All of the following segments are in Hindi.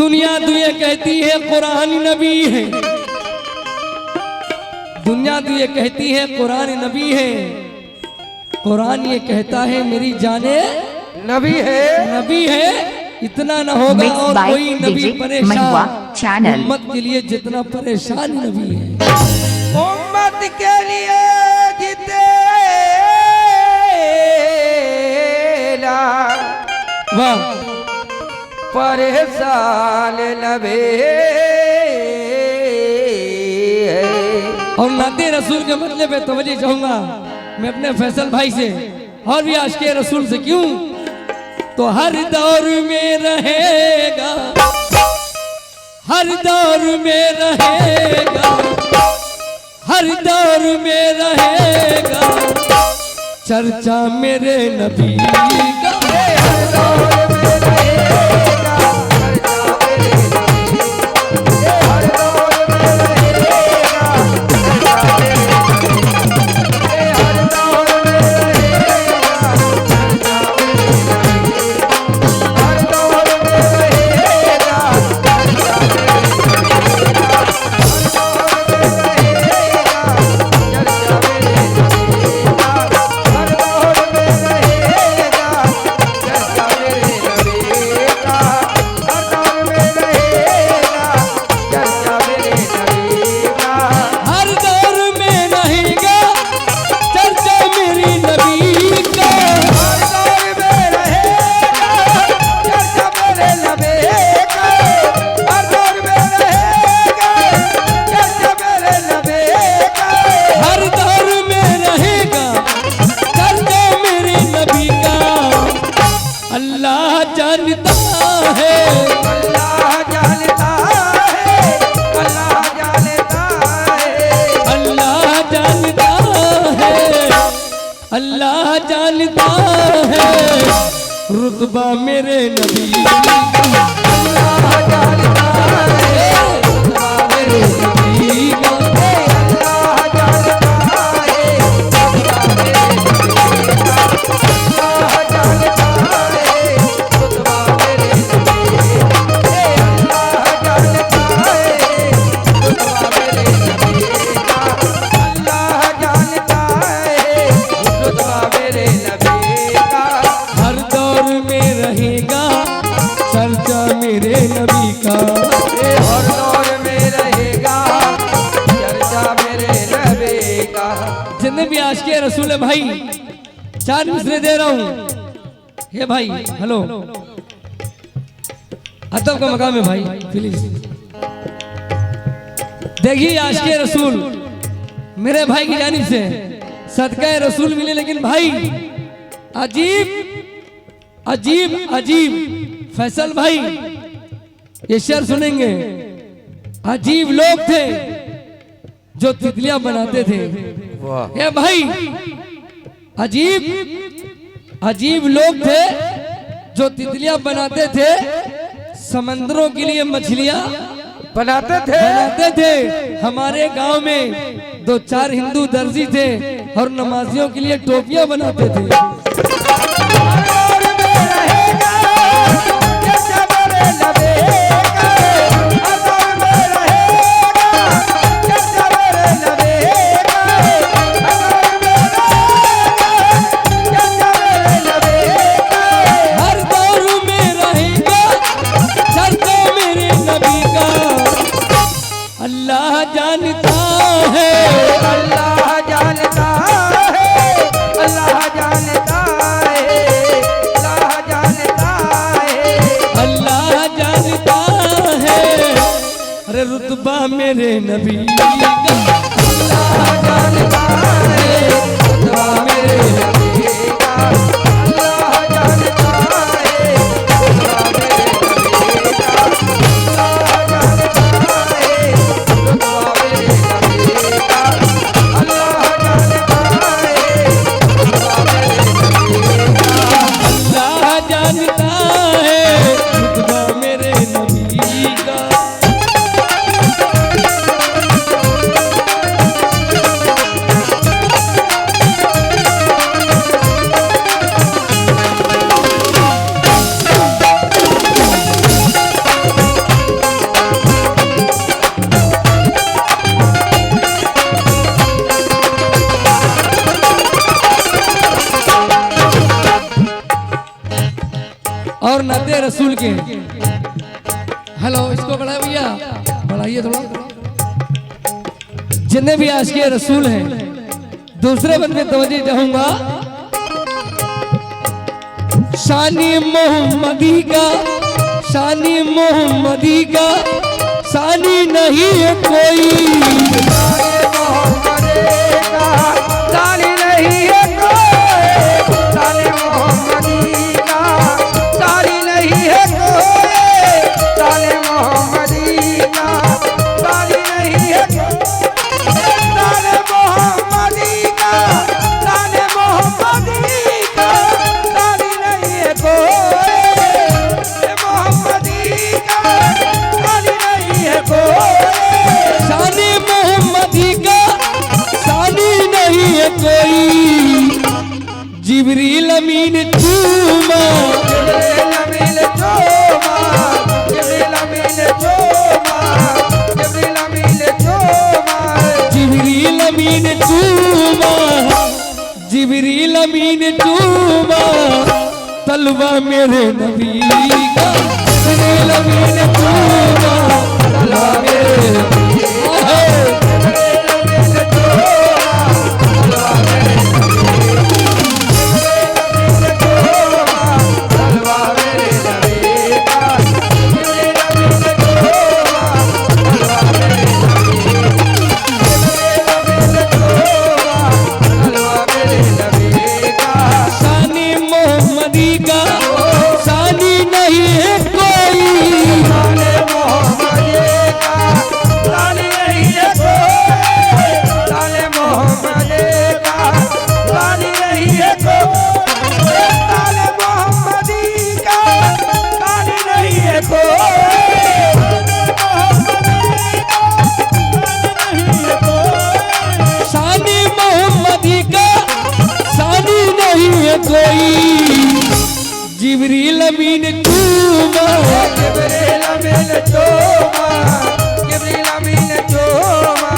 दुनिया दुए कहती है कुरान नबी है, दुनिया दुए कहती है कुरान नबी है, कुरान ये कहता है मेरी जाने नबी है, नबी है। इतना न होगा और कोई नबी परेशान उम्मत के लिए जितना परेशान नबी है। उम्मत के लिए जिते वाह परेशान नबी। और नाते रसूल के मतलब पे तवज्जो चाहूंगा मैं अपने फैसल भाई से और भी आशिक़े रसूल से। क्यों तो हर दौर में रहेगा, हर दौर में रहेगा, हर दौर में रहेगा चर्चा मेरे नबी का। हर दौर में रहेगा चर्चा मेरे नबी, हर दौर में रहेगा चर्चा मेरे नबी, हर दौर में रहेगा चर्चा मेरे नबी, हर दौर में रहेगा चर्चा मेरे नबी, हर दौर में रहेगा चर्चा मेरे नबी, हर दौर में रहेगा चर्चा मेरे नबी का, हर दौर में रहेगा चर्चा मेरे नबी का, हर दौर में रहेगा चर्चा मेरी नबी का, हर दौर में रहेगा चर्चा मेरे नबी का, हर दौर में रहेगा चर्चा मेरे नबी का, हर दौर में रहेगा चर्चा मेरे नबी का। अल्लाह जानता है, अल्लाह जानता है, अल्लाह जानता है, अल्लाह जानता है, अल्लाह जानता है रुतबा मेरे नबी का। अल्लाह जानता है रुतबा मेरे नबी का। अल्लाह जानता है रुतबा मेरे नबी का, अल्लाह जानता है रुतबा मेरे नबी का, अल्लाह जानता है रुतबा मेरे नबी का, अल्लाह जानता है रुतबा मेरे नबी का, हर दौर में रहेगा चर्चा मेरे नबी का। हर दौर में रहेगा चर्चा मेरे नबी का। जितने भी आशिक़े रसूल है भाई, 4 मिसरे दे रहा हूँ। हे भाई हेलो, अदब का मकाम है भाई प्लीज। देखिए आशिक़े रसूल मेरे भाई की जानिब से सदका रसूल मिले, लेकिन भाई अजीब अजीब अजीब फैसल भाई ये शेर सुनेंगे। अजीब लोग थे जो तितलियां बनाते थे। ये भाई अजीब अजीब लोग थे जो तितलियां बनाते थे, समंदरों के लिए मछलियां बनाते थे। हमारे गांव में 2-4 हिंदू दर्जी थे और नमाजियों के लिए टोपियां बनाते थे। हर दौर में रहेगा चर्चा मेरे नबी का। अल्लाह जानता है, अल्लाह जानता है, अल्लाह जानता है, अल्लाह जानता है, अल्लाह जानता है अरे रुतबा मेरे नबी का। अल्लाह जानता है रुतबा मेरे नबी का, अल्लाह जानता है रुतबा मेरे नबी का, अल्लाह जानता है रुतबा मेरे नबी का, अल्लाह जानता है रुतबा मेरे नबी का। अल्लाह जानता है रुतबा मेरे नबी का। रसूल के। हेलो, इसको बढ़ाए भैया, बढ़ाइए थोड़ा। जितने भी आशिक़ रसूल हैं, दूसरे बंद में तवज्जो चाहूंगा। शानी मोहम्मदी का, शानी मोहम्मदी का शानी नहीं है कोई। सानी नहीं है कोई, सानी मोहम्मदी का सानी नहीं है कोई, सानी मोहम्मदी का सानी नहीं है कोई, सानी मोहम्मदी का, सानी मोहम्मदी का सानी नहीं है कोई, मोहम्मदी का सानी नहीं है कोई, शानी मोहम्मदी का शानी नहीं है कोई। जिब्रील अमीन चूमा, जिब्रील अमीन चूमा, जिब्रील अमीन चूमा, जिब्रील अमीन चूमा, जिब्रील अमीन चूमा, जिब्रील अमीन चूमा तलवा मेरे नबी का। जिब्रील अमीन चूमा तलवा मेरे नबी का। शानी मोहम्मदी का शानी नहीं है कोई। शानी मोहम्मदी का शानी नहीं है कोई। जिब्रील अमीन चूमा, जिब्रील अमीन चूमा, जिब्रील अमीन चूमा,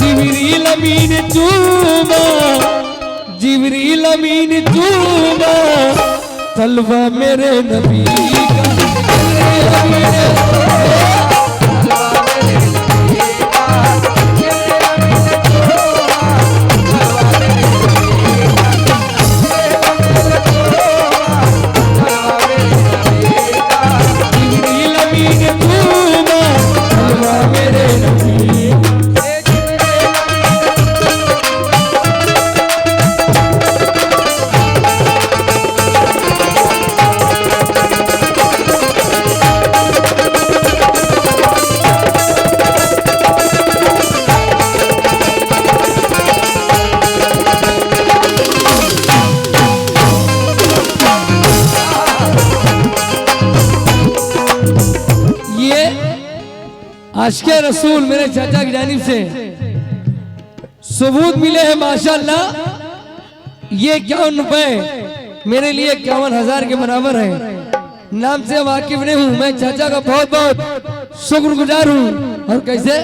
जिब्रील अमीन चूमा, जिब्रील अमीन चूमा तलवा मेरे नबी का। जिब्रील अमीन जिब्रील अमीन चूमा तलवा मेरे नबी का। ये आशिक़ रसूल मेरे चाचा की जानिब से सबूत मिले हैं माशाअल्लाह। ये 51 रुपए मेरे लिए 51,000 के बराबर है। नाम से वाकिफ नहीं हूँ, मैं चाचा का बहुत बहुत शुक्रगुजार हूँ। और कैसे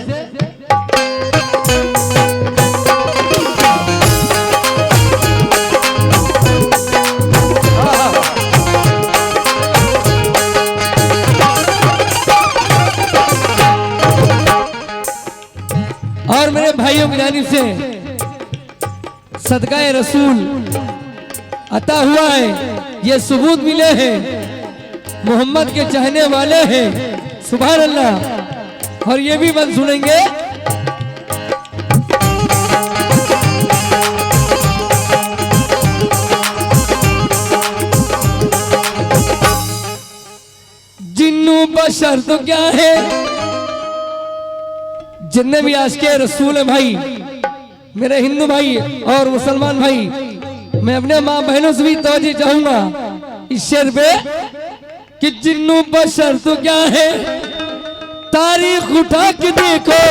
और मेरे भाइयों की जानिब से सदका रसूल अता हुआ है। ये सबूत मिले हैं, मोहम्मद के चाहने वाले हैं। सुभान अल्लाह। और ये भी बंद सुनेंगे। जिन्नू बशर तो क्या है, जितने भी आशिक़ रसूल है भाई, मेरे हिंदू भाई और मुसलमान भाई, मैं अपने माँ बहनों से भी तवज्जो चाहूंगा इस शेर पे कि जिन्नू बशर तो क्या है, तारीख उठा के देखो।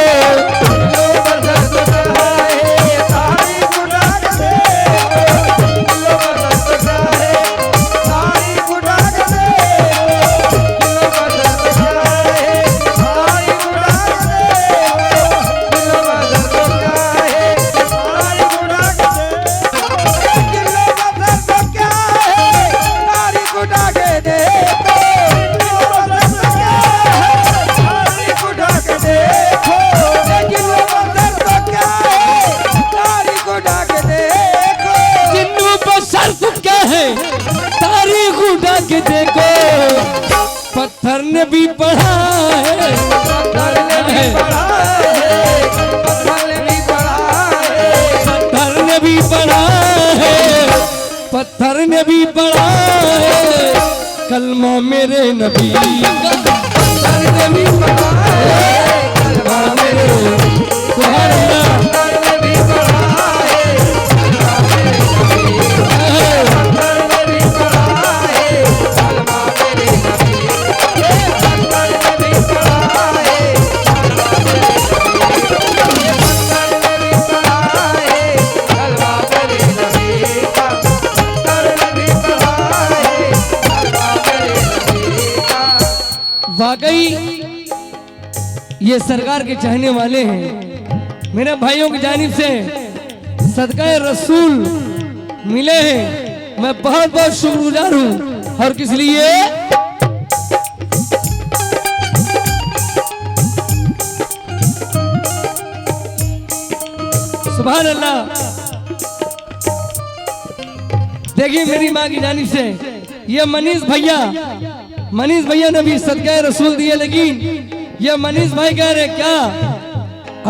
ने भी पढ़ा है, पत्थर ने भी पढ़ा है, पत्थर ने भी पढ़ा है, पत्थर ने भी पढ़ा है, पत्थर ने भी पढ़ा है कलमा मेरे नबी का। पत्थर ने भी पढ़ा है कलमा मेरे, सुभान अल्लाह। पत्थर ने भी पढ़ा है कलमा मेरे नबी, पत्थर ने भी पढ़ा है कलमा मेरे नबी, पत्थर ने भी पढ़ा है कलमा मेरे नबी, पत्थर ने भी पढ़ा है कलमा मेरे नबी का, पत्थर ने भी पढ़ा है कलमा मेरे नबी का। वाकई ये सरकार के चाहने वाले हैं। मेरे भाइयों की जानिब से सदका रसूल मिले हैं, मैं बहुत बहुत शुक्रगुजार हूँ। और किस लिए? सुभान अल्लाह। देखिए मेरी माँ की जानिब से ये मनीष भैया ने भी सदका रसूल दिए, लेकिन ये मनीष भाई कह रहे क्या,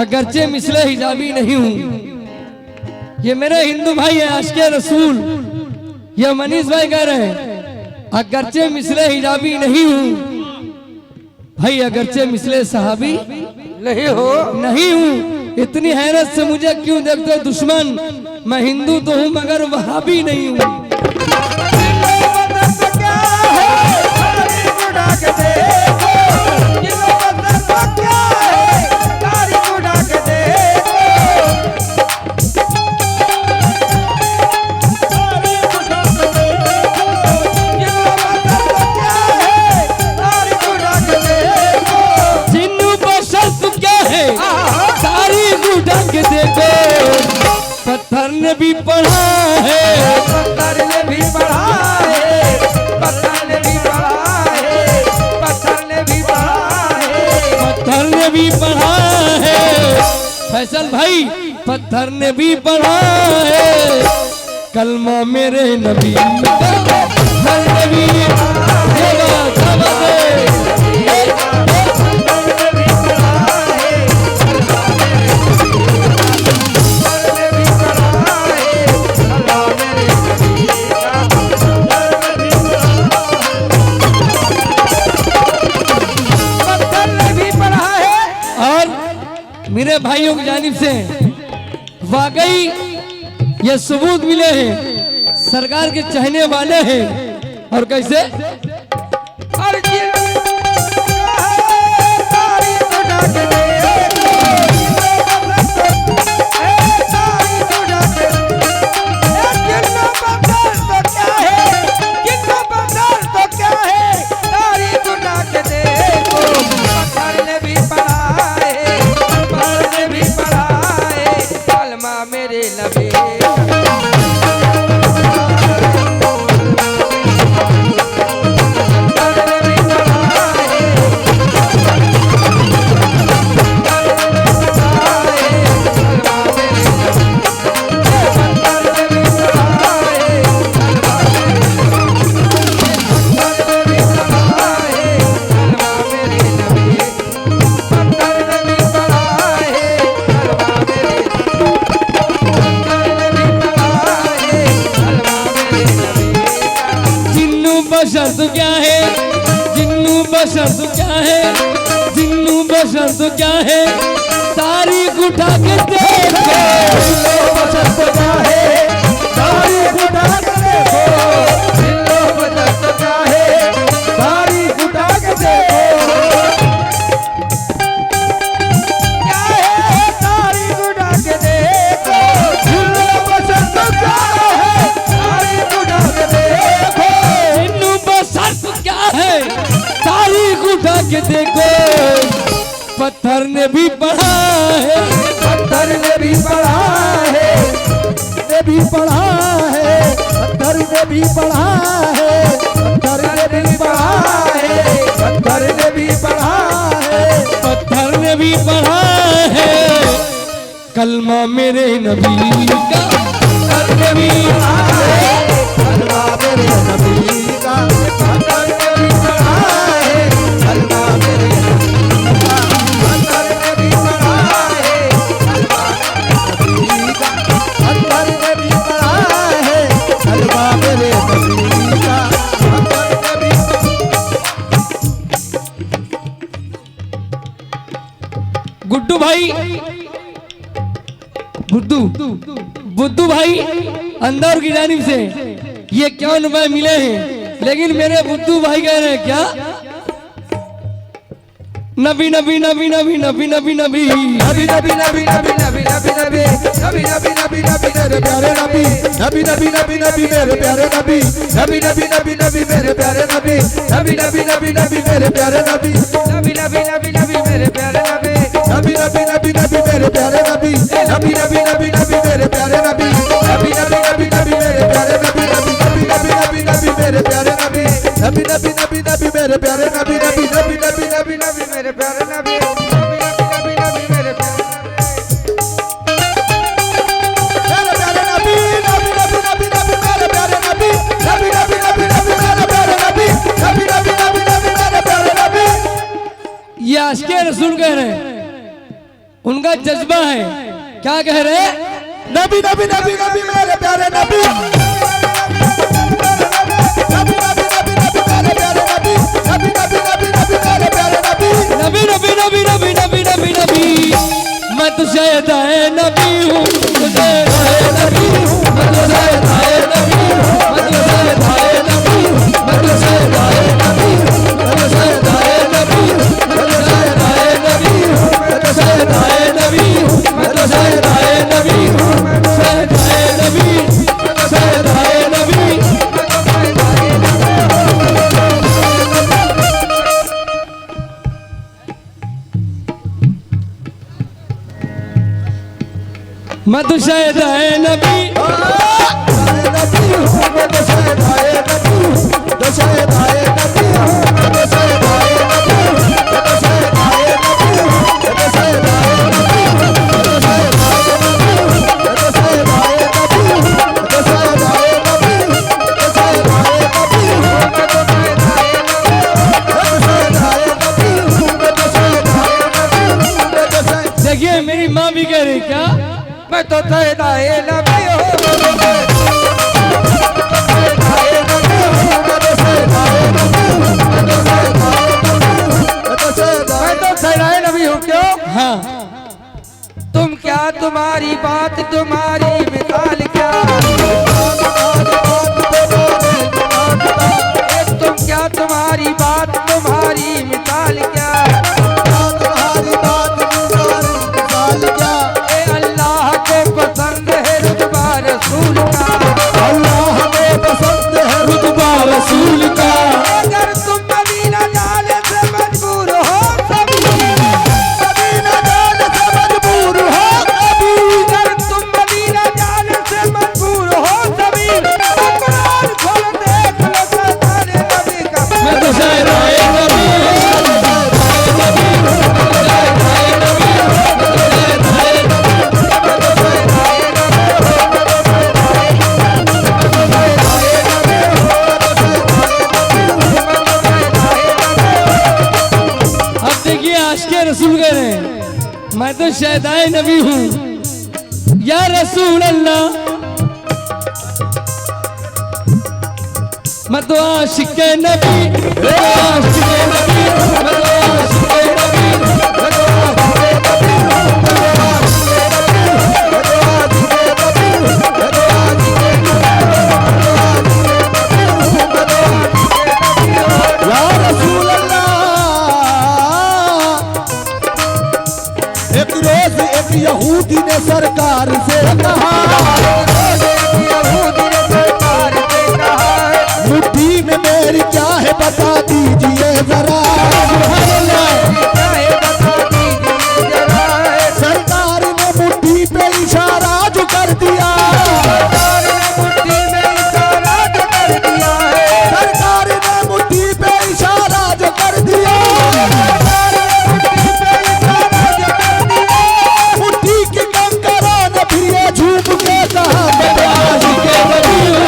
अगरचे मिसले हिजाबी नहीं हूं। ये मेरे हिंदू भाई है आशिक़े रसूल। ये मनीष भाई कह रहे हैं अगरचे मिसले हिजाबी नहीं हूं। भाई अगरचे मिसले सहाबी नहीं हो, नहीं हूं। इतनी हैरत से मुझे क्यों देखते हो दुश्मन, मैं हिंदू तो हूं मगर वहाबी नहीं हूं। पत्थर ने भी पढ़ा है, पत्थर ने भी पढ़ा है, पत्थर ने भी पढ़ा है, पत्थर ने भी पढ़ा है, पत्थर ने भी पढ़ा है। फैसल भाई पत्थर ने भी पढ़ा है कलमा मेरे नबी का, पत्थर ने भी मेरे भाइयों की जानिब से वाकई ये सबूत मिले हैं, सरकार के चाहने वाले हैं। और कैसे? बशर तो क्या है, जिन्नू बशर तो क्या है, जिन्नू बशर तो क्या है, तारीख उठा के देखो। बशर तो क्या है, तारीख उठा के देखो, जिन्नू बशर तो क्या है, तारीख उठा के देखो। क्या है तारीख उठा के देखो, जिन्नू बशर तो क्या है, तारीख उठा के देखो। क्या है तारीख उठा के देखो। पत्थर ने भी पढ़ा है, पत्थर ने भी पढ़ा है, ने भी पढ़ा है, पत्थर ने भी पढ़ा है, पत्थर ने भी पढ़ा है, पत्थर ने भी पढ़ा है, पत्थर ने भी पढ़ा है कलमा मेरे नबी का, पत्थर ने भी पढ़ा है कलमा मेरे नबी का, पत्थर ने भी पढ़ा है गुड्डू भाई, बुद्धू भाई अंदर की जानिब से ये 51 रुपए मिले हैं, लेकिन मेरे बुद्धू भाई कह रहे हैं क्या, नबी नबी नबी नबी नबी नबी नबी नबी नबी नबी नबी नबी नबी नबी नबी नबी नबी नबी मेरे प्यारे नबी, नबी नबी नबी नबी मेरे प्यारे नबी, नबी नबी नबी नबी मेरे प्यारे नबी, नबी नबी नबी नबी मेरे प्यारे नबी, नबी नबी नबी नबी मेरे प्यारे नबी, नबी नबी नबी नबी मेरे प्यारे नबी, नबी नबी नबी नबी मेरे प्यारे नबी, नबी नबी नबी नबी मेरे प्यारे नबी, नबी नबी नबी नबी मेरे प्यारे नबी, नबी नबी नबी नबी मेरे प्यारे नबी, नबी नबी नबी नबी नबी मेरे प्यारे नबी, नबी नबी नबी मेरे प्यारे ये आशिक़े रसूल कह रहे हैं, उनका जज्बा है, क्या कह रहे हैं, नबी नबी नबी नबी मेरे प्यारे नबी, नबी नबी नबी नबी मेरे प्यारे नबी, नबी नबी नबी नबी मेरे प्यारे नबी, नबी नबी नबी नबी नबी नबी नबी, मैं तो शायद आए नबी हूँ, तुझे आए नबी हूँ, मैं तो शायद आए नबी हूँ, मैं तो शायद आए नबी हूँ, मैं तो शायद आए नबी हूँ, मैं तो शायद आए नबी हूँ, मैं तो शायद आए नबी हूँ, मैं तो शायद आए नबी हूँ, मैं तो शायद आए नबी हूँ, मैं तो शायद आए नबी, मैं तो शायद आए नबी, मैं तो शायद आए नबी, मैं तो शायद आए नबी, तो शायद आए नबी, मैं तो शायद आए नबी, मैं तो शायद आए नबी, मैं तो शायद आए नबी, मैं तो शायद आए नबी, मैं तो शायद आए नबी, मैं तो शायद आए नबी, मैं तो शायद आए नबी, मैं तो शायद आए नबी, मैं तो शायद आए नबी, मैं तो शायद। देखिए मेरी माँ भी कह रही क्या, मैं तो शायद आए नबी हो, मैं तो शायद आए नबी, मैं तो शायद आए नबी, मैं तो शायद आए नबी, मैं तो शायद आए नबी हूँ। क्यों? हाँ तुम क्या, तुम्हारी बात, तुम्हारी मिसाल क्या, तुम क्या, तुम्हारी बात, तुम्हारी मिसाल क्या, तुम्हारी बात, तुम्हारी मिसाल क्या, ए अल्लाह को पसंद है रुतबा रसूल का, अल्लाह को पसंद है रुतबा रसूल का, अगर तुम मदीना जाने से मजबूर हो कभी, मदीना जाने से मजबूर हो कभी, अगर तुम मदीना जाने से मजबूर हो कभी, तो कुरान खोल देख लो सरदारे नबी का, मैं तो शायद आए नबी, अब देखिए आशिक़े रसूल कह रहे हैं, मैं तो शायद आए नबी हूँ, या रसूल अल्लाह, मैं तो आशिक़े नबी, मैं तो आशिक़े नबी, मैं तो आशिक़े नबी, मैं तो आशिक़े नबी, या रसूल अल्लाह। एक रोज एक यहूदी ने सरकार से कहा, मुट्ठी में मेरी क्या है बता दीजिए जरा, सरकार ने मुट्ठी पे इशारा जो कर दिया, सरकार ने मुट्ठी पे इशारा जो कर दिया, मुट्ठी के कंकरा ने फिर ये झूम के कहा, आशिक़े नबी हूँ,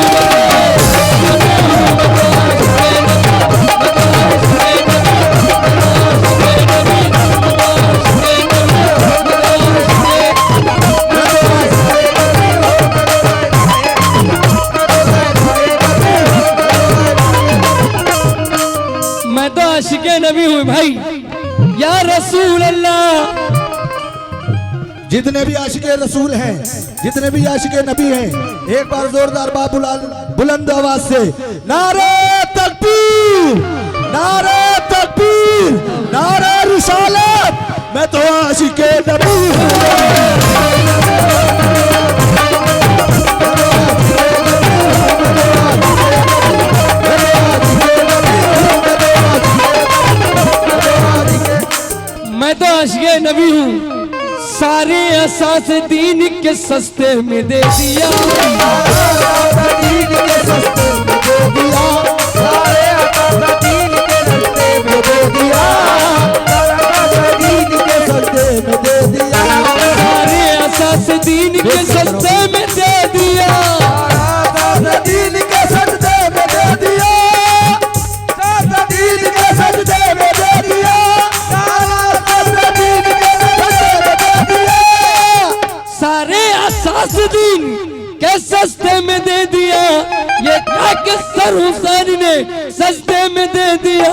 मैं तो आशिक़े नबी हूँ भाई, या रसूल अल्लाह, जितने भी आशिके रसूल हैं, जितने भी आशिके नबी हैं, एक बार जोरदार बुलंद आवाज से नारे तकबीर, नारे तकबीर, नारे रिसालत, मैं तो आशिके नबी हूँ। मैं तो आशिक़े नबी हूँ, सारे असास दीन के सस्ते में दे दिया, दीन के सस्ते में दे दिया, सारे असास दीन के सस्ते में दे दिया, दीन के सस्ते में दे दिया, सारे असास दीन के सस्ते में दे दिया, दीन के सस्ते में दे दिया, दीन के सस्ते में दे दिया, सारे असास दीन के सस्ते में दे दिया, ये क्या कि सर हुसैन ने सस्ते में दे दिया।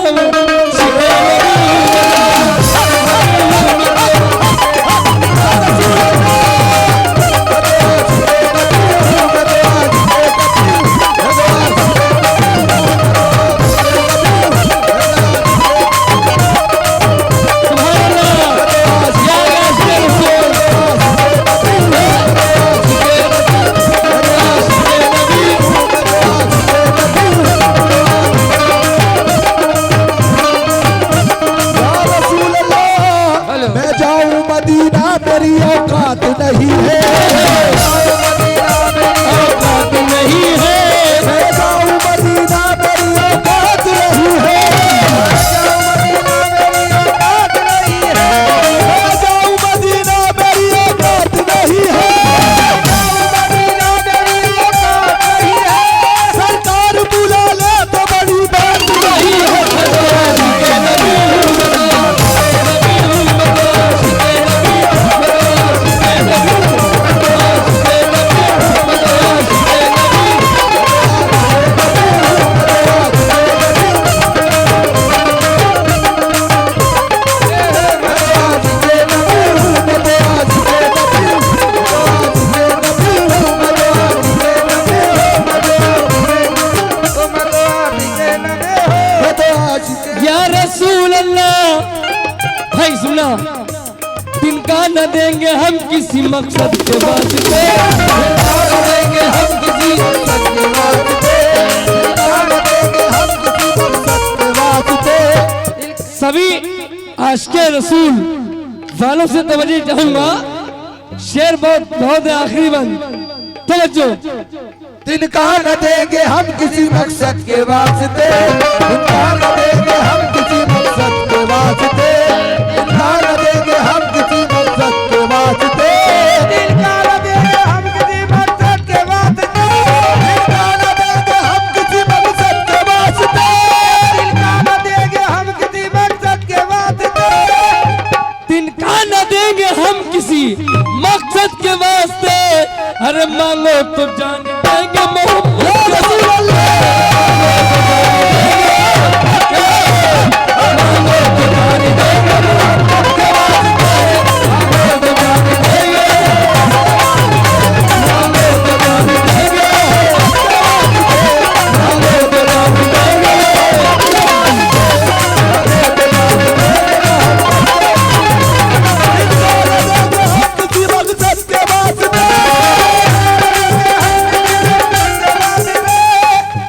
मेरी औकात नहीं है, औकात नहीं है, मैं जाऊं मदीना मेरी औकात नहीं है, मैं जाऊं मदीना मेरी औकात नहीं है, सरकार बुला ले तो बड़ी बात नहीं है। या रसूल अल्लाह, भाई सुना, तिनका न देंगे हम किसी मकसद के वास्ते, तिनका न देंगे हम किसी मकसद के वास्ते, तिनका न देंगे हम किसी मकसद के वास्ते। सभी आशिक़े रसूल वालों से तवज्जो चाहूंगा, शेर बहुत बहुत है, आखिरी बंद तवज्जो। तिनका न देंगे हम किसी मकसद के वास्ते, तिनका न देंगे हम किसी मकसद के वास्ते, तिनका न देंगे हम किसी मकसद के वास्ते, तिनका न देंगे हम किसी मकसद के वास्ते, तिनका न देंगे हम किसी मकसद के वास्ते, तिनका न देंगे हम किसी मकसद के वास्ते, तिनका न देंगे हम किसी मकसद के वास्ते, अरे मांगो तो जान देंगे मोहम्मद रसूल अल्लाह, मांगो तो जान देंगे मोहम्मद के वास्ते, मांगो तो जान देंगे, मांगो तो जान देंगे, मांगो तो जान देंगे, किसी मकसद के वास्ते।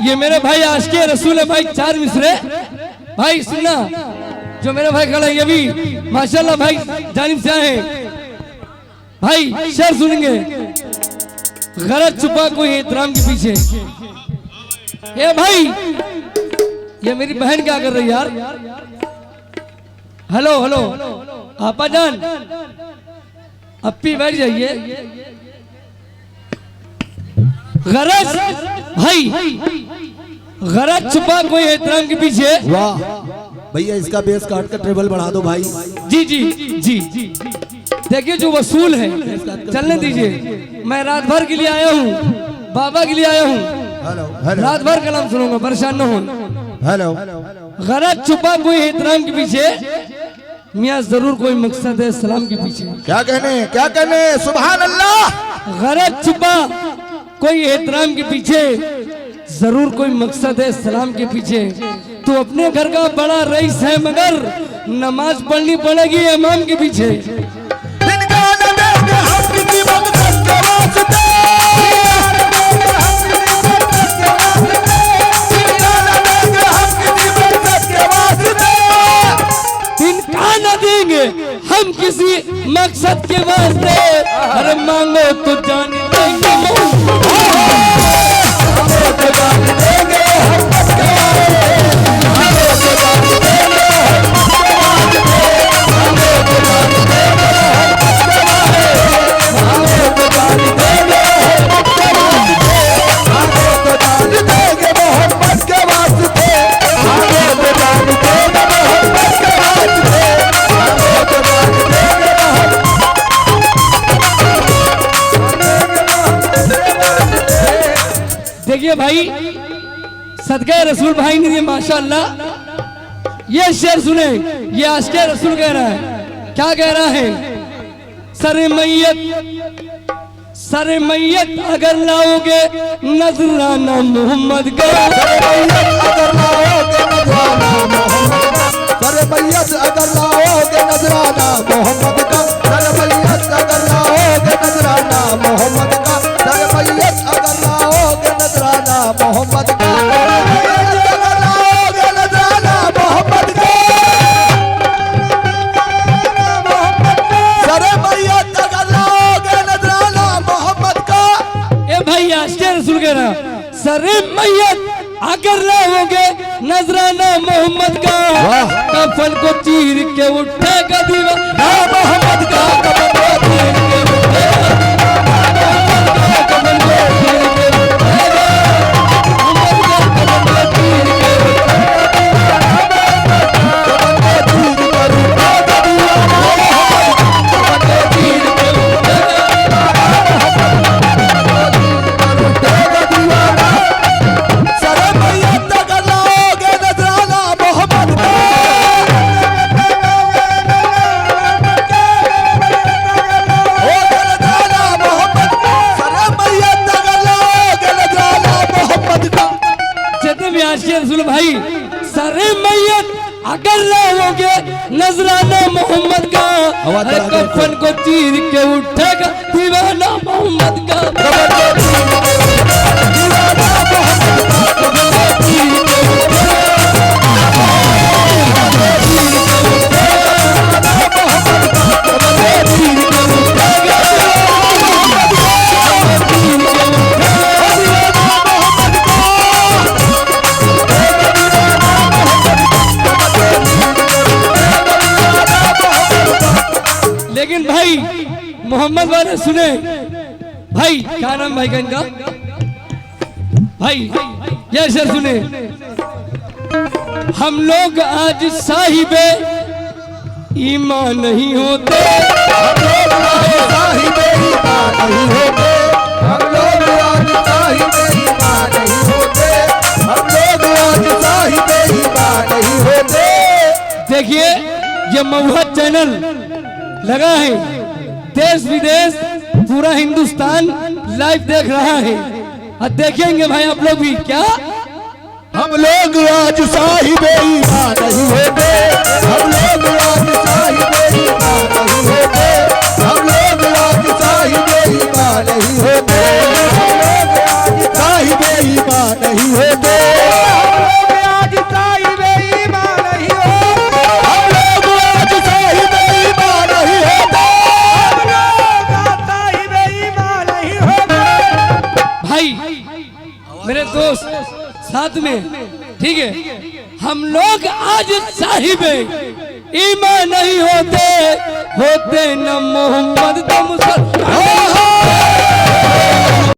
ये मेरे भाई आशिक़े रसूल है भाई, चार मिसरे भाई सुनना, जो मेरे भाई खड़ा है ये भी माशाल्लाह भाई जानिब से आए भाई, शेर सुनेंगे, गलत छुपा कोई एहतराम के पीछे। ये भाई, ये मेरी बहन क्या कर रही यार, हेलो हेलो आपा जान, अपी बैठ जाइए। गरज भाई, गरज छुपा कोई एहतराम के पीछे। वाह भैया, इसका बेस काट कर ट्रेबल बढ़ा दो भाई। जी जी जी, देखिए जो वसूल है चलने दीजिए, मैं रात भर के लिए आया हूँ, बाबा के लिए आया हूँ, हेलो रात भर कलाम सुनूंगा, परेशान न हो। हेलो, गरज छुपा कोई एहतराम के पीछे, मियाँ जरूर कोई मकसद है सलाम के पीछे। क्या कहने सुभान अल्लाह। गरज छुपा कोई एहतराम के पीछे, जरूर कोई मकसद है सलाम के पीछे। तू अपने घर का बड़ा रईस है मगर नमाज पढ़नी पड़ेगी इमाम के पीछे। इनका न देंगे हम किसी मकसद के वास्ते, इनका न देंगे हम किसी मकसद के वास्ते। अरे मांगो तो जान देंगे देखिए भाई, सदका रसूल भाई ने माशाअल्लाह ये शेर सुने। ये आशिक़ रसूल कह रहा है, क्या कह रहा है? सरे मैयत अगर लाओगे नजराना मोहम्मद का, अगर लाओगे नजराना मोहम्मद का, सर मैयत अगर लाओगे नजराना मोहम्मद का, सर मैयत अगर लाओगे नजराना मोहम्मद का, अगर लाओगे नजराना मोहम्मद का, सर मैयत अगर लाओगे नजराना मोहम्मद का। ए भाई आशिक़ रसूल कह रहा, सरे मैयत अगर लाओगे नजराना मोहम्मद का, कफन को चीर के उठेगा दीवाना मोहम्मद का, कफन को चीर के उठेगा, कफन को चीर के उठेगा मोहम्मद का, कफन को चीर के रसूल भाई, सरे मैयत अगर लाओगे नजराना मोहम्मद का, अरे कफन को चीर के उठेगा दीवाना मोहम्मद का, लेकिन भाई मोहम्मद वाले सुने भाई, क्या नाम भाई का इनका? भाई ये शेर सुने, हम लोग आज साहिबे ईमान नहीं होते, हम लोग आज साहिबे ईमान नहीं होते, हम लोग आज साहिबे ईमान नहीं होते, हम लोग आज साहिबे ईमान नहीं होते। देखिए ये महुआ चैनल लगा है, देश विदेश पूरा हिंदुस्तान लाइव देख रहा है, और देखेंगे भाई आप लोग भी। क्या हम लोग आज साहिबे ईमान नहीं होते, हम लोग आज साहिबे ईमान नहीं होते, हम लोग आज साहिबे ईमान नहीं होते, साहिबे ईमान नहीं होते, आज साहिबे ईमान नहीं होते, हम लोग आज साहिबे ईमान नहीं होते, हम लोग साहिबे ईमान नहीं होते। भाई मेरे दोस्त साथ में, ठीक है, हम लोग आज साहिबे ईमान नहीं होते, होते न मोहम्मद